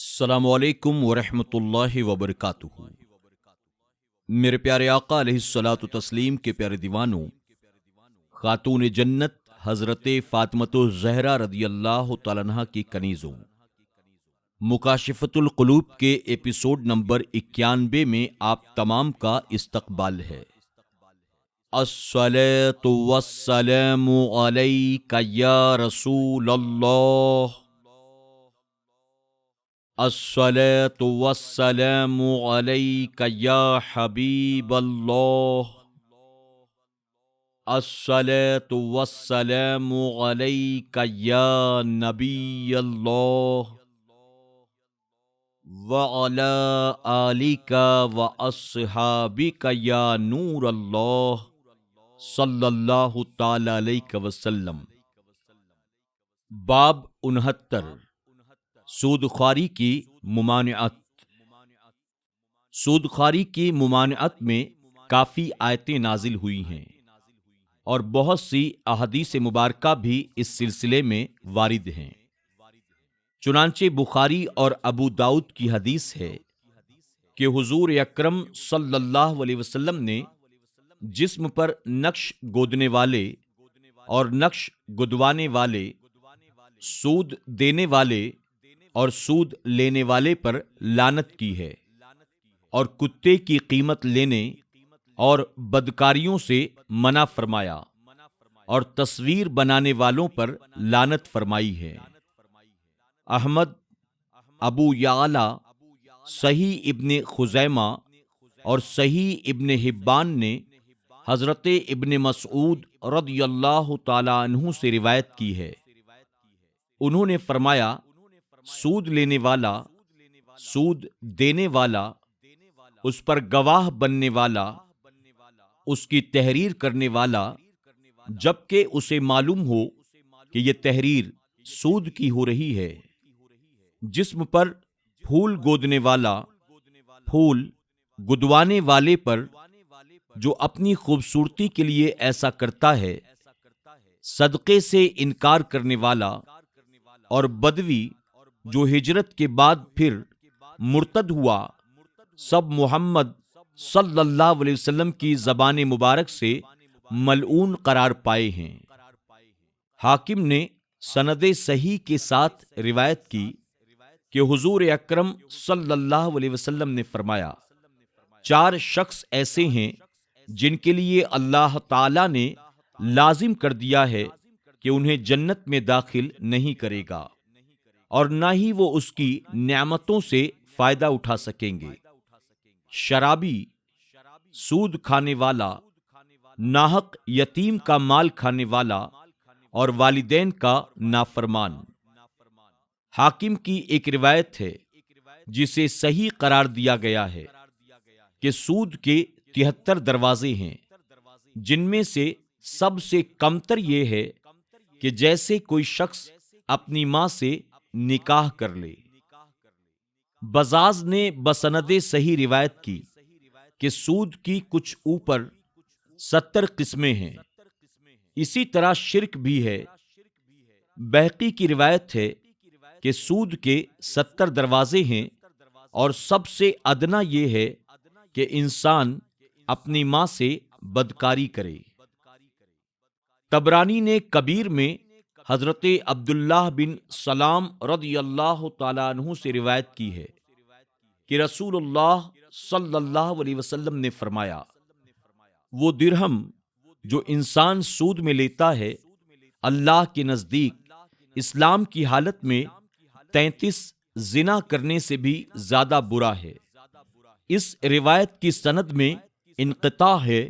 السلام علیکم ورحمۃ اللہ وبرکاتہ۔ میرے پیارے آقا علیہ الصلاۃ والتسلیم کے پیارے دیوانوں، خاتون جنت حضرت فاطمۃ الزہرا رضی اللہ تعالیٰ عنہا کی کنیزوں، مکاشفۃ القلوب کے ایپیسوڈ نمبر 91 میں آپ تمام کا استقبال ہے۔ الصلاۃ والسلام علیک یا رسول اللہ، الصلاۃ والسلام علیک یا حبیب اللہ، الصلاۃ والسلام علیک یا نبی اللہ، وعلی آلک واصحابک یا نور اللہ، صلی اللہ تعالی علیہ وسلم۔ باب 69، سود خواری کی ممانعت۔ سود خواری کی ممانعت میں کافی آیتیں نازل ہوئی ہیں اور بہت سی احادیث مبارکہ بھی اس سلسلے میں وارد ہیں۔ چنانچہ بخاری اور ابو داؤد کی حدیث ہے کہ حضور اکرم صلی اللہ علیہ وسلم نے جسم پر نقش گودنے والے اور نقش گدوانے والے، سود دینے والے اور سود لینے والے پر لعنت کی ہے، اور کتے کی قیمت لینے اور بدکاریوں سے منع فرمایا، اور تصویر بنانے والوں پر لعنت فرمائی ہے۔ احمد، ابو یعلا، صحیح ابن خزیمہ اور صحیح ابن حبان نے حضرت ابن مسعود رضی اللہ تعالی عنہ سے روایت کی ہے۔ انہوں نے فرمایا، سود لینے والا، سود دینے والا، اس پر گواہ بننے والا، اس کی تحریر کرنے والا، جبکہ اسے معلوم ہو کہ یہ تحریر سود کی ہو رہی ہے، جسم پر پھول گودنے والا، پھول گدوانے والے پر جو اپنی خوبصورتی کے لیے ایسا کرتا ہے، صدقے سے انکار کرنے والا، اور بدوی جو ہجرت کے بعد پھر مرتد ہوا، سب محمد صلی اللہ علیہ وسلم کی زبان مبارک سے ملعون قرار پائے ہیں۔ حاکم نے سند صحیح کے ساتھ روایت کی کہ حضور اکرم صلی اللہ علیہ وسلم نے فرمایا، 4 شخص ایسے ہیں جن کے لیے اللہ تعالی نے لازم کر دیا ہے کہ انہیں جنت میں داخل نہیں کرے گا، اور نہ ہی وہ اس کی نعمتوں سے فائدہ اٹھا سکیں گے: شرابی، سود کھانے والا، ناحق یتیم کا مال کھانے والا، اور والدین کا نافرمان۔ حاکم کی ایک روایت ہے جسے صحیح قرار دیا گیا ہے کہ سود کے 73 دروازے ہیں، جن میں سے سب سے کمتر یہ ہے کہ جیسے کوئی شخص اپنی ماں سے نکاح کر لے۔ بزاز نے بسند صحیح روایت کی کہ سود کی کچھ اوپر 70 قسمیں ہیں۔ اسی طرح شرک بھی ہے۔ بہقی کی روایت ہے کہ سود کے 70 دروازے ہیں، اور سب سے ادنا یہ ہے کہ انسان اپنی ماں سے بدکاری کرے۔ طبرانی نے کبیر میں حضرت عبداللہ بن سلام رضی اللہ تعالی عنہ سے روایت کی ہے کہ رسول اللہ صلی اللہ علیہ وسلم نے فرمایا، وہ درہم جو انسان سود میں لیتا ہے، اللہ کے نزدیک اسلام کی حالت میں 33 زنا کرنے سے بھی زیادہ برا ہے۔ اس روایت کی سند میں انقطاع ہے،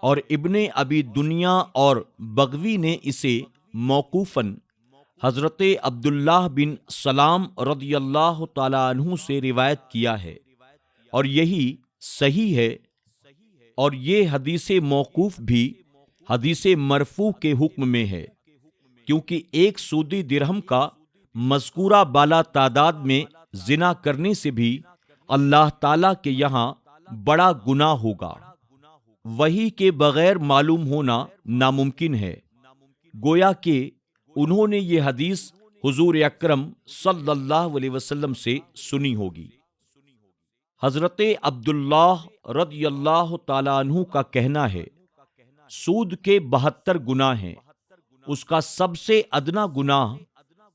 اور ابن ابی دنیا اور بغوی نے اسے موقوفاً حضرت عبداللہ بن سلام رضی اللہ تعالی عنہ سے روایت کیا ہے، اور یہی صحیح ہے۔ اور یہ حدیث موقوف بھی حدیث مرفوع کے حکم میں ہے، کیونکہ ایک سودی درہم کا مذکورہ بالا تعداد میں زنا کرنے سے بھی اللہ تعالیٰ کے یہاں بڑا گناہ ہوگا۔ وحی کے بغیر معلوم ہونا ناممکن ہے، گویا کہ انہوں نے یہ حدیث حضور اکرم صلی اللہ علیہ وسلم سے سنی ہوگی۔ حضرت عبداللہ رضی اللہ تعالیٰ عنہ کا کہنا ہے، سود کے 72 گناہ ہیں، اس کا سب سے ادنا گناہ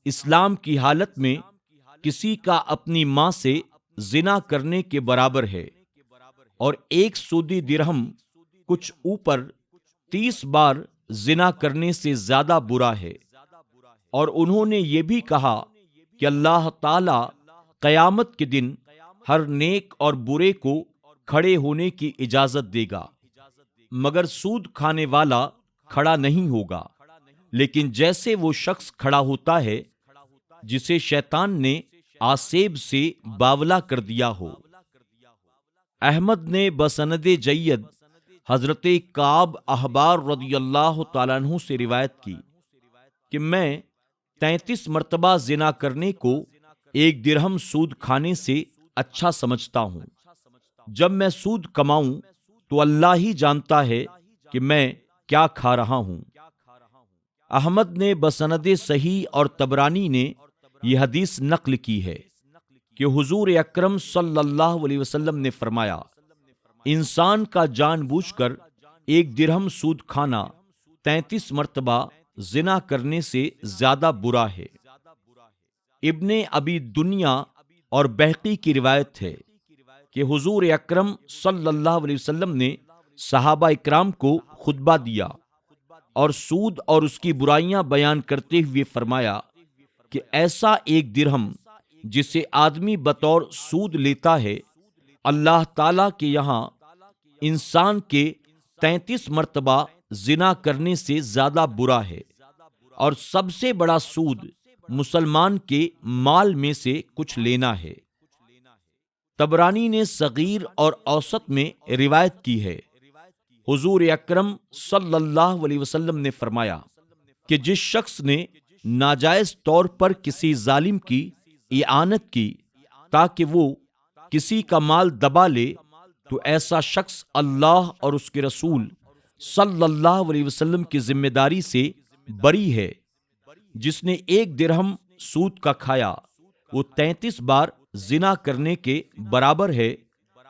اسلام کی حالت میں کسی کا اپنی ماں سے زنا کرنے کے برابر ہے، اور ایک سودی درہم کچھ اوپر 30 بار زنا کرنے سے زیادہ برا ہے۔ اور انہوں نے یہ بھی کہا کہ اللہ تعالی قیامت کے دن ہر نیک اور برے کو کھڑے ہونے کی اجازت دے گا، مگر سود کھانے والا کھڑا نہیں ہوگا، لیکن جیسے وہ شخص کھڑا ہوتا ہے جسے شیطان نے آسیب سے باولا کر دیا ہو۔ احمد نے بسند جید حضرت کعب احبار رضی اللہ تعالیٰ عنہ سے روایت کی کہ میں 33 مرتبہ زنا کرنے کو ایک درہم سود کھانے سے اچھا سمجھتا ہوں۔ جب میں سود کماؤں تو اللہ ہی جانتا ہے کہ میں کیا کھا رہا ہوں۔ احمد نے بسند صحیح اور طبرانی نے یہ حدیث نقل کی ہے کہ حضور اکرم صلی اللہ علیہ وسلم نے فرمایا، انسان کا جان بوجھ کر ایک درہم سود کھانا 33 مرتبہ زنا کرنے سے زیادہ برا ہے۔ ابن ابی دنیا اور بہقی کی روایت ہے کہ حضور اکرم صلی اللہ علیہ وسلم نے صحابہ اکرام کو خطبہ دیا اور سود اور اس کی برائیاں بیان کرتے ہوئے فرمایا کہ ایسا ایک درہم جسے آدمی بطور سود لیتا ہے، اللہ تعالی کے یہاں انسان کے 33 مرتبہ زنا کرنے سے زیادہ برا ہے، اور سب سے بڑا سود مسلمان کے مال میں سے کچھ لینا ہے۔ طبرانی نے صغیر اور اوسط میں روایت کی ہے، حضور اکرم صلی اللہ علیہ وسلم نے فرمایا کہ جس شخص نے ناجائز طور پر کسی ظالم کی اعانت کی تاکہ وہ کسی کا مال دبا لے، تو ایسا شخص اللہ اور اس کے رسول صلی اللہ علیہ وسلم کی ذمہ داری سے بری ہے۔ جس نے ایک درہم سود کا کھایا وہ 33 بار زنا کرنے کے برابر ہے،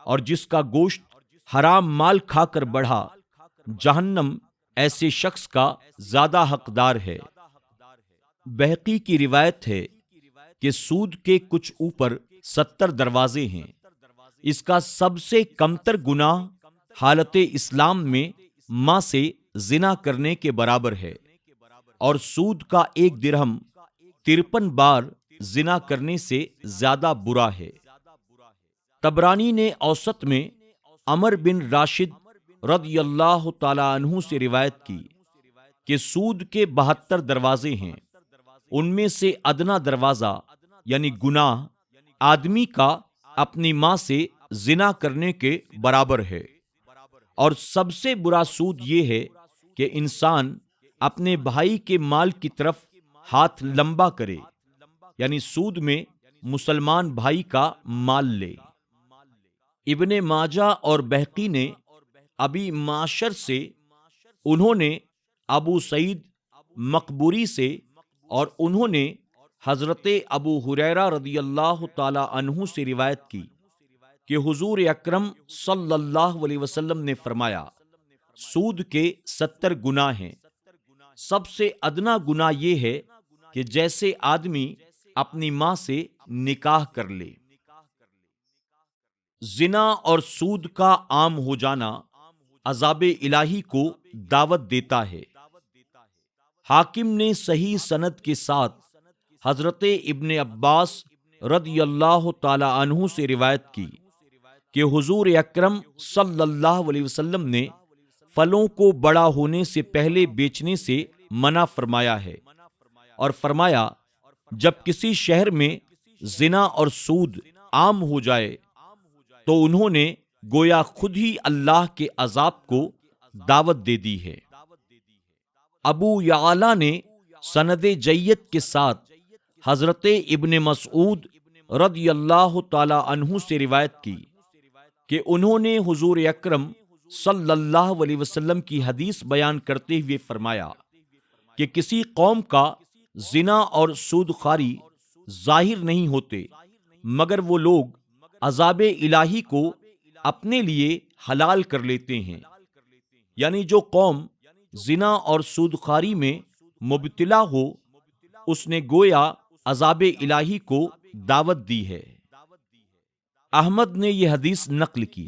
اور جس کا گوشت حرام مال کھا کر بڑھا، جہنم ایسے شخص کا زیادہ حقدار ہے۔ بہقی کی روایت ہے کہ سود کے کچھ اوپر 70 دروازے ہیں۔ اس کا سب سے کمتر گناہ حالت اسلام میں ماں سے زنا کرنے کے برابر ہے، اور سود کا ایک درہم 53 بار زنا کرنے سے زیادہ برا ہے۔ طبرانی نے اوسط میں عمر بن راشد رضی اللہ تعالی عنہ سے روایت کی کہ سود کے 72 دروازے ہیں، ان میں سے ادنا دروازہ یعنی گناہ آدمی کا اپنی ماں سے زنا کرنے کے برابر ہے، اور سب سے برا سود یہ ہے کہ انسان اپنے بھائی کے مال کی طرف ہاتھ لمبا کرے، یعنی سود میں مسلمان بھائی کا مال لے۔ ابن ماجہ اور بہقی نے ابی معشر سے، انہوں نے ابو سعید مقبوری سے، اور انہوں نے حضرت ابو ہریرہ رضی اللہ تعالی عنہ سے روایت کی کہ حضور اکرم صلی اللہ علیہ وسلم نے فرمایا، سود کے 70 گناہ ہیں۔ سب سے ادنا گناہ یہ ہے کہ جیسے آدمی اپنی ماں سے نکاح کر لے۔ زنا اور سود کا عام ہو جانا عذاب الہی کو دعوت دیتا ہے۔ حاکم نے صحیح سند کے ساتھ حضرت ابن عباس رضی اللہ تعالی عنہ سے روایت کی کہ حضور اکرم صلی اللہ علیہ وسلم نے پھلوں کو بڑا ہونے سے پہلے بیچنے سے منع فرمایا ہے، اور فرمایا جب کسی شہر میں زنا اور سود عام ہو جائے تو انہوں نے گویا خود ہی اللہ کے عذاب کو دعوت دے دی ہے۔ ابو یعلا نے سند جید کے ساتھ حضرت ابن مسعود رضی اللہ تعالی عنہ سے روایت کی کہ انہوں نے حضور اکرم صلی اللہ علیہ وسلم کی حدیث بیان کرتے ہوئے فرمایا کہ کسی قوم کا زنا اور سود خواری ظاہر نہیں ہوتے، مگر وہ لوگ عذاب الہی کو اپنے لیے حلال کر لیتے ہیں۔ یعنی جو قوم زنا اور سود خواری میں مبتلا ہو، اس نے گویا عذاب الہی کو دعوت دی ہے۔ احمد نے یہ حدیث نقل کی،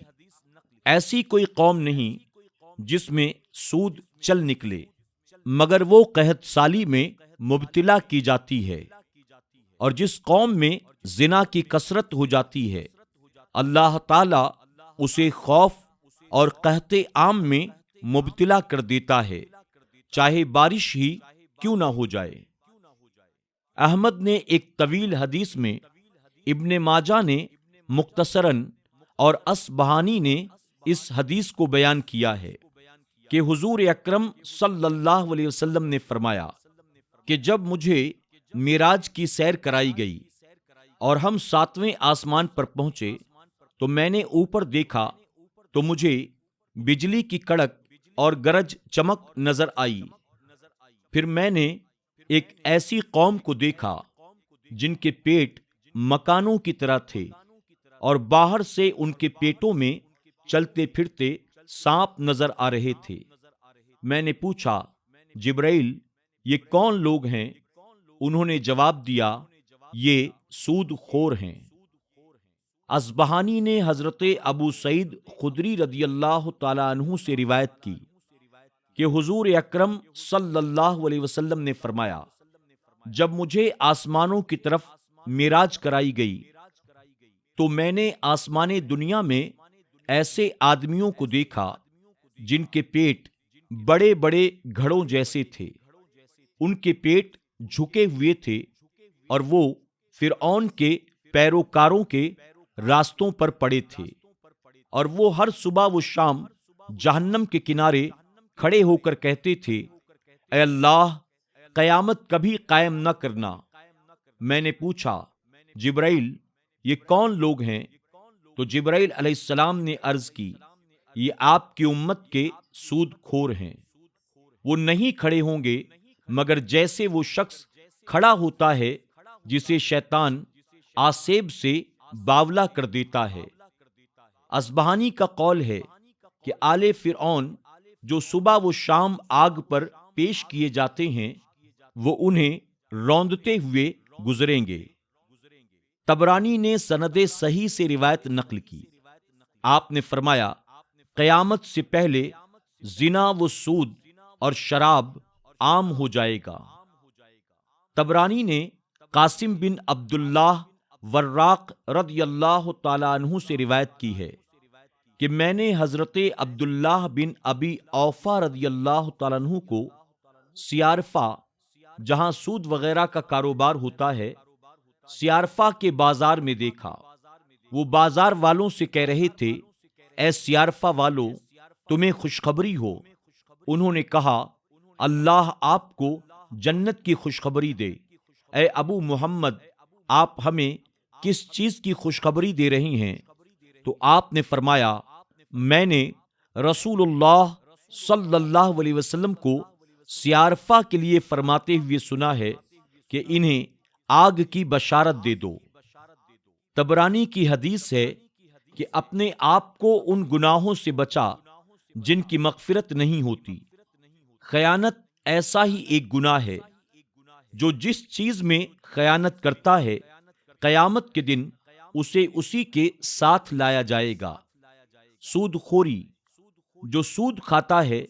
ایسی کوئی قوم نہیں جس میں سود چل نکلے، مگر وہ قحط سالی میں مبتلا کی جاتی ہے، اور جس قوم میں زنا کی کثرت ہو جاتی ہے، اللہ تعالی اسے خوف اور قحط عام میں مبتلا کر دیتا ہے، چاہے بارش ہی کیوں نہ ہو جائے۔ احمد نے ایک طویل حدیث میں، ابن ماجہ نے مختصراً اور اصبہانی نے اس حدیث کو بیان کیا ہے کہ حضور اکرم صلی اللہ علیہ وسلم نے فرمایا کہ جب مجھے معراج کی سیر کرائی گئی اور ہم 7ویں آسمان پر پہنچے تو میں نے اوپر دیکھا تو مجھے بجلی کی کڑک اور گرج چمک نظر آئی۔ پھر میں نے ایک ایسی قوم کو دیکھا جن کے پیٹ مکانوں کی طرح تھے، اور باہر سے ان کے پیٹوں میں چلتے پھرتے سانپ نظر آ رہے تھے۔ میں نے پوچھا، جبرائیل یہ کون لوگ ہیں؟ انہوں نے جواب دیا، یہ سود خور ہیں۔ اصبہانی نے حضرت ابو سعید خدری رضی اللہ تعالی عنہ سے روایت کی کہ حضور اکرم صلی اللہ علیہ وسلم نے فرمایا، جب مجھے آسمانوں کی طرف معراج کرائی گئی تو میں نے آسمان دنیا میں ایسے آدمیوں کو دیکھا جن کے پیٹ بڑے بڑے گھڑوں جیسے تھے، ان کے پیٹ جھکے ہوئے تھے، اور وہ فرعون کے پیروکاروں کے راستوں پر پڑے تھے، اور وہ ہر صبح و شام جہنم کے کنارے کھڑے ہو کر کہتے تھے، اے اللہ قیامت کبھی قائم نہ کرنا۔ میں نے پوچھا، جبرائیل یہ کون لوگ ہیں؟ تو جبرائیل علیہ السلام نے عرض کی، یہ آپ کی امت کے سود خور ہیں۔ وہ نہیں کھڑے ہوں گے مگر جیسے وہ شخص کھڑا ہوتا ہے جسے شیطان آسیب سے باولا کر دیتا ہے۔ اصبہانی کا قول ہے کہ آل فرعون جو صبح و شام آگ پر پیش کیے جاتے ہیں، وہ انہیں روندتے ہوئے گزریں گے۔ طبرانی نے سند صحیح سے روایت نقل کی، آپ نے فرمایا، قیامت سے پہلے زنا و سود اور شراب عام ہو جائے گا۔ طبرانی نے قاسم بن عبداللہ وراق رضی اللہ تعالی عنہ سے روایت کی ہے کہ میں نے حضرت عبداللہ بن ابی اوفا رضی اللہ تعالی عنہ کو سیارفہ، جہاں سود وغیرہ کا کاروبار ہوتا ہے، سیارفہ کے بازار میں دیکھا۔ وہ بازار والوں سے کہہ رہے تھے، اے سیارفہ والو، تمہیں خوشخبری ہو۔ انہوں نے کہا، اللہ آپ کو جنت کی خوشخبری دے۔ اے ابو محمد، آپ ہمیں کس چیز کی خوشخبری دے رہی ہیں؟ تو آپ نے فرمایا، میں نے رسول اللہ صلی اللہ علیہ وسلم کو سیارفہ کے لیے فرماتے ہوئے سنا ہے کہ انہیں آگ کی بشارت دے دو۔ طبرانی کی حدیث ہے کہ اپنے آپ کو ان گناہوں سے بچا جن کی مغفرت نہیں ہوتی۔ خیانت ایسا ہی ایک گناہ ہے، جو جس چیز میں خیانت کرتا ہے، قیامت کے دن اسے اسی کے ساتھ لایا جائے گا۔ سود خوری، جو سود کھاتا ہے،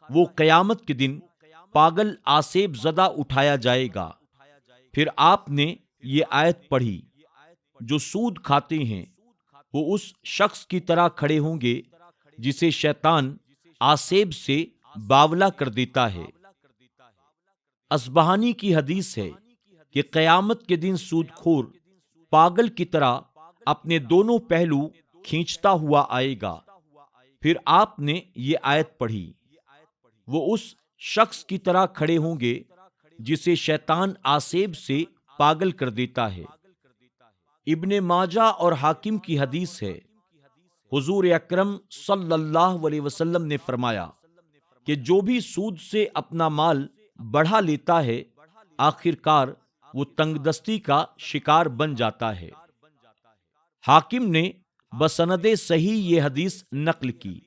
وہ قیامت کے دن پاگل آسیب زدہ اٹھایا جائے گا۔ پھر آپ نے یہ آیت پڑھی، جو سود کھاتے ہیں وہ اس شخص کی طرح کھڑے ہوں گے جسے شیطان آسیب سے باولا کر دیتا ہے۔ اصبہانی کی حدیث ہے کہ قیامت کے دن سود خور پاگل کی طرح اپنے دونوں پہلو کھینچتا ہوا آئے گا۔ پھر آپ نے یہ آیت پڑھی، وہ اس شخص کی طرح کھڑے ہوں گے جسے شیطان آسیب سے پاگل کر دیتا ہے۔ ابن ماجہ اور حاکم کی حدیث ہے، حضور اکرم صلی اللہ علیہ وسلم نے فرمایا کہ جو بھی سود سے اپنا مال بڑھا لیتا ہے، آخر کار وہ تنگ دستی کا شکار بن جاتا ہے۔ حاکم نے بسند صحیح یہ حدیث نقل کی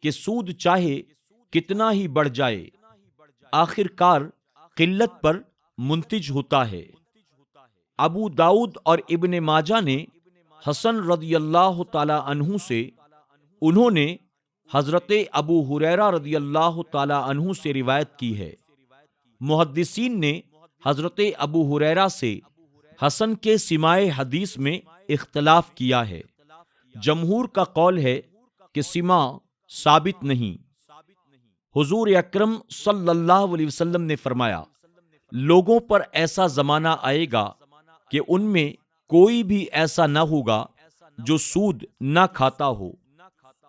کہ سود چاہے کتنا ہی بڑھ جائے، آخر کار قلت پر منتج ہوتا ہے۔ ابو داؤد اور ابن ماجہ نے حسن رضی اللہ تعالی عنہ سے، انہوں نے حضرت ابو ہریرہ رضی اللہ تعالی عنہ سے روایت کی ہے۔ محدثین نے حضرت ابو ہریرہ سے حسن کے سماع حدیث میں اختلاف کیا ہے۔ جمہور کا قول ہے کہ سماع ثابت نہیں۔ حضور اکرم صلی اللہ علیہ وسلم نے فرمایا، لوگوں پر ایسا زمانہ آئے گا کہ ان میں کوئی بھی ایسا نہ ہوگا جو سود نہ کھاتا ہو۔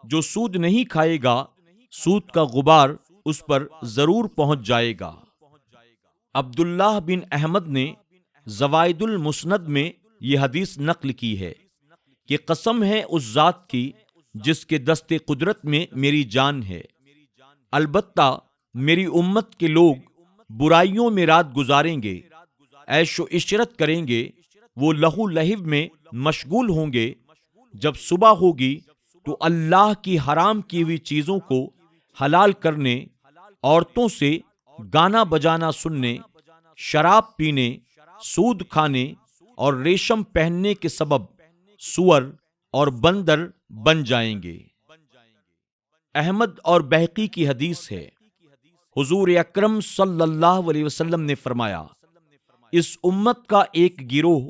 جو سود نہیں کھائے گا، سود کا غبار اس پر ضرور پہنچ جائے گا۔ عبداللہ بن احمد نے زوائد المسند میں یہ حدیث نقل کی ہے کہ قسم ہے اس ذات کی جس کے دست قدرت میں میری جان ہے، البتہ میری امت کے لوگ برائیوں میں رات گزاریں گے، عیش و عشرت کریں گے، وہ لہو لہب میں مشغول ہوں گے۔ جب صبح ہوگی تو اللہ کی حرام کی ہوئی چیزوں کو حلال کرنے، عورتوں سے گانا بجانا سننے، شراب پینے، سود کھانے اور ریشم پہننے کے سبب سور اور بندر بن جائیں گے۔ احمد اور بہقی کی حدیث ہے، حضور اکرم صلی اللہ علیہ وسلم نے فرمایا، اس امت کا ایک گروہ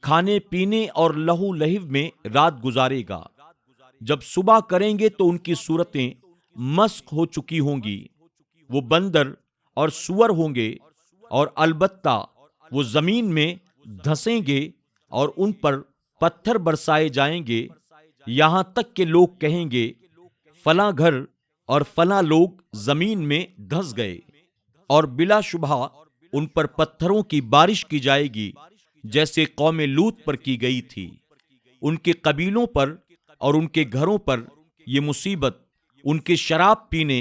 کھانے پینے اور لہو لہب میں رات گزارے گا، جب صبح کریں گے تو ان کی صورتیں مسخ ہو چکی ہوں گی، وہ بندر اور سور ہوں گے، اور البتہ وہ زمین میں دھسیں گے اور ان پر پتھر برسائے جائیں گے، یہاں تک کہ لوگ کہیں گے فلاں گھر اور فلاں لوگ زمین میں دھس گئے، اور بلا شبہ ان پر پتھروں کی بارش کی جائے گی جیسے قوم لوط پر کی گئی تھی۔ ان کے قبیلوں پر اور ان کے گھروں پر یہ مصیبت ان کے شراب پینے،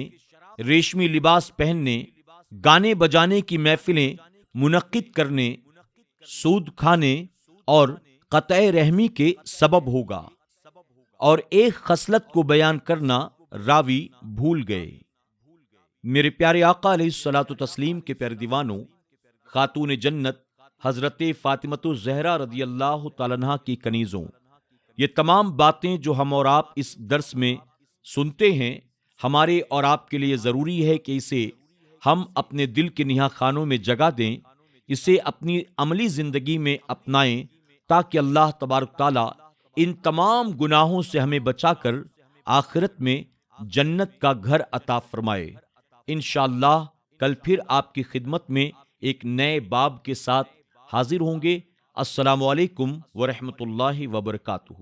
ریشمی لباس پہننے، گانے بجانے کی محفلیں منعقد کرنے، سود کھانے اور قطع رحمی کے سبب ہوگا۔ اور ایک خصلت کو بیان کرنا راوی بھول گئے۔ میرے پیارے آقا علیہ الصلوۃ والتسلیم کے پیارے دیوانوں، خاتون جنت حضرت فاطمۃ الزہرا رضی اللہ تعالیٰ عنہا کی کنیزوں، یہ تمام باتیں جو ہم اور آپ اس درس میں سنتے ہیں، ہمارے اور آپ کے لیے ضروری ہے کہ اسے ہم اپنے دل کے نہا خانوں میں جگہ دیں، اسے اپنی عملی زندگی میں اپنائیں، تاکہ اللہ تبارک تعالیٰ ان تمام گناہوں سے ہمیں بچا کر آخرت میں جنت کا گھر عطا فرمائے۔ انشاءاللہ کل پھر آپ کی خدمت میں ایک نئے باب کے ساتھ حاضر ہوں گے۔ السلام علیکم ورحمۃ اللہ وبرکاتہ۔